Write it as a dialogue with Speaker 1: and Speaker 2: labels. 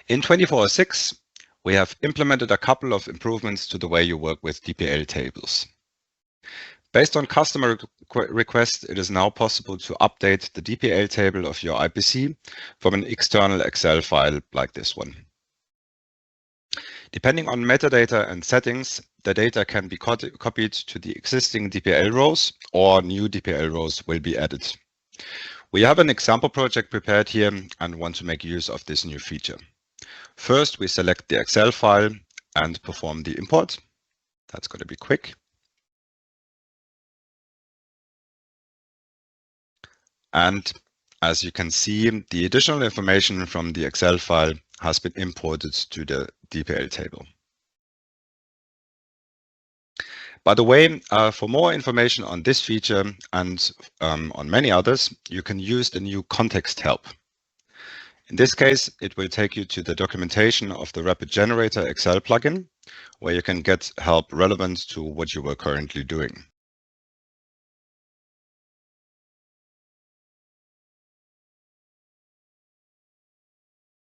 Speaker 1: In 2406, we have implemented a couple of improvements to the way you work with DPL tables. Based on customer requests, it is now possible to update the DPL table of your IPC from an external Excel file like this one. Depending on metadata and settings, the data can be copied to the existing DPL rows, or new DPL rows will be added. We have an example project prepared here and want to make use of this new feature. First, we select the Excel file and perform the import. That's going to be quick. And as you can see, the additional information from the Excel file has been imported to the DPL table. By the way, for more information on this feature and on many others, you can use the new context help. In this case, it will take you to the documentation of the Rapid Generator Excel plugin, where you can get help relevant to what you were currently doing.